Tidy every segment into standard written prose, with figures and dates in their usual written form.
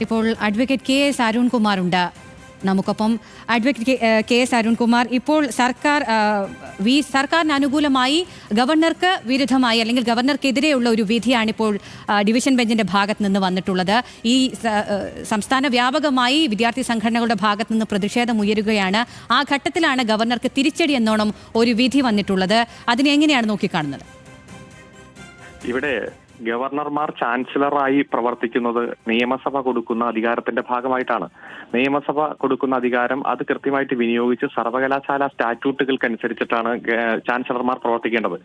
ഇപ്പോൾ advocate K S Arunkumar ഉണ്ട് നമുക്കൊപ്പം. അഡ്വക്കേറ്റ് കെ എസ് അരുൺകുമാർ, ഇപ്പോൾ സർക്കാരിന് അനുകൂലമായി ഗവർണർക്ക് വിരുദ്ധമായി അല്ലെങ്കിൽ ഗവർണർക്കെതിരെയുള്ള ഒരു വിധിയാണിപ്പോൾ ഡിവിഷൻ ബെഞ്ചിന്റെ ഭാഗത്ത് നിന്ന് വന്നിട്ടുള്ളത്. ഈ സംസ്ഥാന വ്യാപകമായി വിദ്യാർത്ഥി സംഘടനകളുടെ ഭാഗത്ത് നിന്ന് പ്രതിഷേധം ഉയരുകയാണ്. ആ ഘട്ടത്തിലാണ് ഗവർണർക്ക് തിരിച്ചടി എന്നോണം ഒരു വിധി വന്നിട്ടുള്ളത്. അതിനെ എങ്ങനെയാണ് നോക്കിക്കാണുന്നത്? ഇവിടെ ഗവർണർമാർ ചാൻസലറായി പ്രവർത്തിക്കുന്നത് നിയമസഭ കൊടുക്കുന്ന അധികാരത്തിന്റെ ഭാഗമായിട്ടാണ്. നിയമസഭ കൊടുക്കുന്ന അധികാരം അത് കൃത്യമായിട്ട് വിനിയോഗിച്ച് സർവകലാശാല സ്റ്റാറ്റ്യൂട്ടുകൾക്കനുസരിച്ചിട്ടാണ് ചാൻസലർമാർ പ്രവർത്തിക്കേണ്ടത്.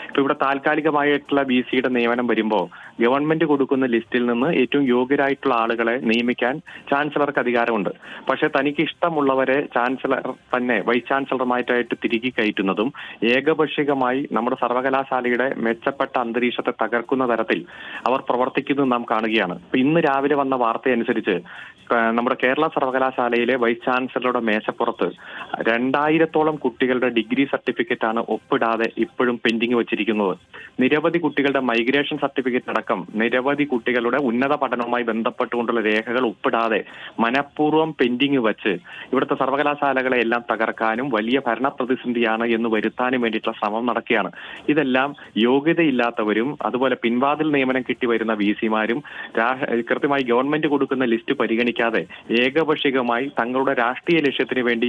ഇപ്പൊ ഇവിടെ താൽക്കാലികമായിട്ടുള്ള VC-യുടെ നിയമനം വരുമ്പോൾ ഗവൺമെന്റ് കൊടുക്കുന്ന ലിസ്റ്റിൽ നിന്ന് ഏറ്റവും യോഗ്യരായിട്ടുള്ള ആളുകളെ നിയമിക്കാൻ ചാൻസലർക്ക് അധികാരമുണ്ട്. പക്ഷെ തനിക്ക് ഇഷ്ടമുള്ളവരെ ചാൻസലർ തന്നെ വൈസ് ചാൻസലർമാരായിട്ട് തിരികെ കയറ്റുന്നതും ഏകപക്ഷീയമായി നമ്മുടെ സർവകലാശാലയുടെ മെച്ചപ്പെട്ട അന്തരീക്ഷത്തെ തകർക്കുന്ന തരത്തിൽ അവർ പ്രവർത്തിക്കുന്നത് നാം കാണുകയാണ്. ഇപ്പൊ ഇന്ന് രാവിലെ വന്ന വാർത്തയനുസരിച്ച് നമ്മുടെ കേരള സർവകലാശാലയിലെ വൈസ് ചാൻസലറുടെ മേശപ്പുറത്ത് 2000-ഓളം കുട്ടികളുടെ ഡിഗ്രി സർട്ടിഫിക്കറ്റ് ആണ് ഒപ്പിടാതെ ഇപ്പോഴും പെൻഡിങ് വെച്ചിരിക്കുന്നത്. നിരവധി കുട്ടികളുടെ മൈഗ്രേഷൻ സർട്ടിഫിക്കറ്റ് അടക്കം നിരവധി കുട്ടികളുടെ ഉന്നത പഠനവുമായി ബന്ധപ്പെട്ടുകൊണ്ടുള്ള രേഖകൾ ഒപ്പിടാതെ മനഃപൂർവ്വം പെൻഡിങ് വെച്ച് ഇവിടുത്തെ സർവകലാശാലകളെ എല്ലാം തകർക്കാനും വലിയ ഭരണ പ്രതിസന്ധിയാണ് എന്ന് വരുത്താനും വേണ്ടിയിട്ടുള്ള ശ്രമം നടക്കുകയാണ്. ഇതെല്ലാം യോഗ്യതയില്ലാത്തവരും അതുപോലെ പിൻവാതിൽ നിയമനം കിട്ടി വരുന്ന VC-മാരും കൃത്യമായി ഗവൺമെന്റ് കൊടുക്കുന്ന ലിസ്റ്റ് പരിഗണിക്കാതെ ഏകപക്ഷീയമായി തങ്ങളുടെ രാഷ്ട്രീയ ലക്ഷ്യത്തിന് വേണ്ടി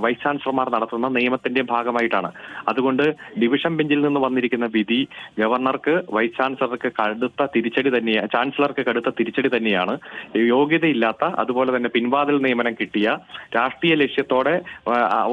വൈസ് ചാൻസലർമാർ നടത്തുന്ന നിയമത്തിന്റെ ഭാഗമായിട്ടാണ്. അതുകൊണ്ട് ഡിവിഷൻ ബെഞ്ചിൽ നിന്ന് വന്നിരിക്കുന്ന വിധി ഗവർണർക്ക് വൈസ് ചാൻസലർക്ക് കടുത്ത തിരിച്ചടി തന്നെയാണ്. യോഗ്യതയില്ലാത്ത അതുപോലെ തന്നെ പിൻവാതിൽ നിയമനം കിട്ടിയ രാഷ്ട്രീയ ലക്ഷ്യത്തോടെ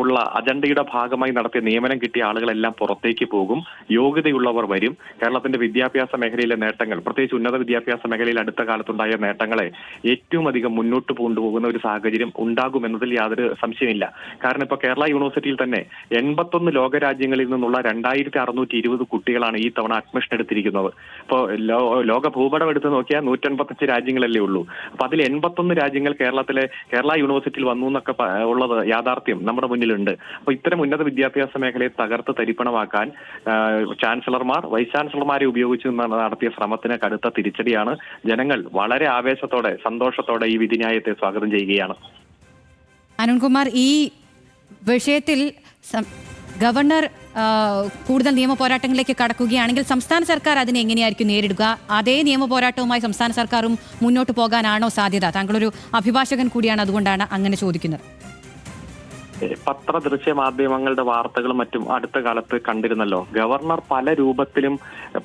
ഉള്ള അജണ്ടയുടെ ഭാഗമായി നടത്തിയ നിയമനം കിട്ടിയ ആളുകളെല്ലാം പുറത്തേക്ക് പോകും. യോഗ്യതയുള്ളവർ വരും. കേരളത്തിന്റെ വിദ്യാഭ്യാസ മേഖലയിലെ നേട്ടങ്ങൾ, പ്രത്യേകിച്ച് ഉന്നത വിദ്യാഭ്യാസ മേഖലയിൽ അടുത്ത കാലത്തുണ്ടായ നേട്ടങ്ങളെ ഏറ്റവും അധികം മുന്നോട്ട് കൊണ്ടുപോകുന്ന ഒരു സാഹചര്യം ഉണ്ടാകുമെന്നതിൽ യാതൊരു സംശയമില്ല. കാരണം ഇപ്പൊ കേരള യൂണിവേഴ്സിറ്റിയിൽ തന്നെ 81 ലോകരാജ്യങ്ങളിൽ നിന്നുള്ള 2620 കുട്ടികളാണ് ഈ തവണ അഡ്മിഷൻ എടുത്തിരിക്കുന്നത്. ഇപ്പോൾ ലോക ഭൂപടം എടുത്ത് നോക്കിയാൽ 185 രാജ്യങ്ങളല്ലേ ഉള്ളൂ. അപ്പൊ അതിൽ 81 രാജ്യങ്ങൾ കേരള യൂണിവേഴ്സിറ്റിയിൽ വന്നു എന്നൊക്കെ ഉള്ളത് യാഥാർത്ഥ്യം നമ്മുടെ മുന്നിലുണ്ട്. അപ്പൊ ഇത്തരം ഉന്നത വിദ്യാഭ്യാസ മേഖലയെ തകർത്ത് തരിപ്പണമാക്കാൻ ചാൻസലർമാർ വൈസ് ചാൻസലർമാരെ ഉപയോഗിച്ച് നടത്തിയ ശ്രമത്തിന് കടുത്ത തിരിച്ചടിയാണ്. ജനങ്ങൾ വളരെ ആവേശത്തോടെ സന്തോഷത്തോടെ ഈ വിധിന്യായത്തെ സ്വാഗതം ചെയ്യുകയാണ്. അരുൺകുമാർ, ഈ വിഷയത്തിൽ ഗവർണർ കൂടുതൽ നിയമ പോരാട്ടങ്ങളിലേക്ക് കടക്കുകയാണെങ്കിൽ സംസ്ഥാന സർക്കാർ അതിനെ എങ്ങനെയായിരിക്കും നേരിടുക? അതേ നിയമ പോരാട്ടവുമായി സംസ്ഥാന സർക്കാരും മുന്നോട്ട് പോകാനാണോ സാധ്യത? താങ്കളൊരു അഭിഭാഷകൻ കൂടിയാണ്, അതുകൊണ്ടാണ് അങ്ങനെ ചോദിക്കുന്നത്. ദൃശ്യ മാധ്യമങ്ങളുടെ വാർത്തകളും മറ്റും അടുത്ത കാലത്ത് കണ്ടിരുന്നല്ലോ. ഗവർണർ പല രൂപത്തിലും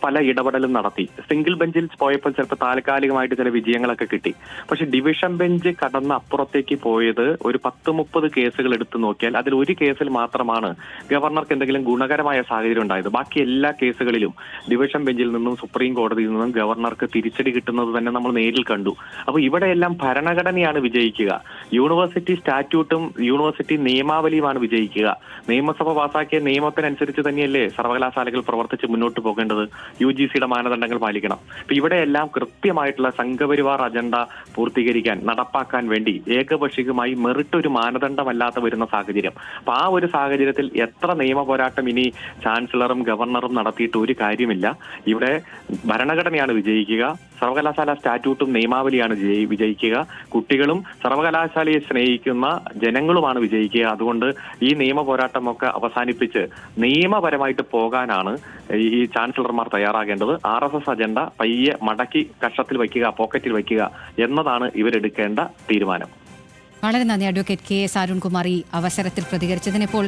പല ഇടപെടലും നടത്തി. സിംഗിൾ ബെഞ്ചിൽ പോയപ്പോൾ ചിലപ്പോൾ താൽക്കാലികമായിട്ട് ചില വിജയങ്ങളൊക്കെ കിട്ടി. പക്ഷെ ഡിവിഷൻ ബെഞ്ച് കടന്ന് അപ്പുറത്തേക്ക് പോയത് ഒരു 10-30 കേസുകൾ എടുത്തു നോക്കിയാൽ അതിൽ ഒരു കേസിൽ മാത്രമാണ് ഗവർണർക്ക് എന്തെങ്കിലും ഗുണകരമായ സാഹചര്യം ഉണ്ടായത്. ബാക്കി എല്ലാ കേസുകളിലും ഡിവിഷൻ ബെഞ്ചിൽ നിന്നും സുപ്രീം കോടതിയിൽ നിന്നും ഗവർണർക്ക് തിരിച്ചടി കിട്ടുന്നത് തന്നെ നമ്മൾ നേരിൽ കണ്ടു. അപ്പൊ ഇവിടെയെല്ലാം ഭരണഘടനയാണ് വിജയിക്കുക. യൂണിവേഴ്സിറ്റി സ്റ്റാറ്റ്യൂട്ടും യൂണിവേഴ്സിറ്റി നിയമാവലിയുമാണ് വിജയിക്കുക. നിയമസഭ പാസാക്കിയ നിയമത്തിനനുസരിച്ച് തന്നെയല്ലേ സർവകലാശാലകൾ പ്രവർത്തിച്ച് മുന്നോട്ട് പോകേണ്ടത്. UGC-യുടെ മാനദണ്ഡങ്ങൾ പാലിക്കണം. അപ്പൊ ഇവിടെയെല്ലാം കൃത്യമായിട്ടുള്ള സംഘപരിവാർ അജണ്ട പൂർത്തീകരിക്കാൻ നടപ്പാക്കാൻ വേണ്ടി ഏകപക്ഷീയമായി മെറിറ്റ് ഒരു മാനദണ്ഡമല്ലാതെ വരുന്ന സാഹചര്യം. അപ്പൊ ആ ഒരു സാഹചര്യത്തിൽ എത്ര നിയമ പോരാട്ടം ഇനി ചാൻസലറും ഗവർണറും നടത്തിയിട്ട് ഒരു കാര്യമില്ല. ഇവിടെ ഭരണഘടനയാണ് വിജയിക്കുക. സർവകലാശാല സ്റ്റാറ്റ്യൂട്ടും നിയമാവലിയാണ് വിജയിക്കുക. കുട്ടികളും സർവകലാശാലയെ സ്നേഹിക്കുന്ന ജനങ്ങളുമാണ് വിജയിക്കുക. അതുകൊണ്ട് ഈ നിയമ പോരാട്ടമൊക്കെ അവസാനിപ്പിച്ച് നിയമപരമായിട്ട് പോകാനാണ് ഈ ചാൻസലർമാർ തയ്യാറാകേണ്ടത്. RSS അജണ്ട പയ്യെ മടക്കി കക്ഷത്തിൽ വയ്ക്കുക, പോക്കറ്റിൽ വയ്ക്കുക എന്നതാണ് ഇവരെടുക്കേണ്ട തീരുമാനം. വളരെ നന്ദി അഡ്വക്കേറ്റ് കെ എസ് അരുൺകുമാർ ഈ അവസരത്തിൽ പ്രതികരിച്ചതിനിപ്പോൾ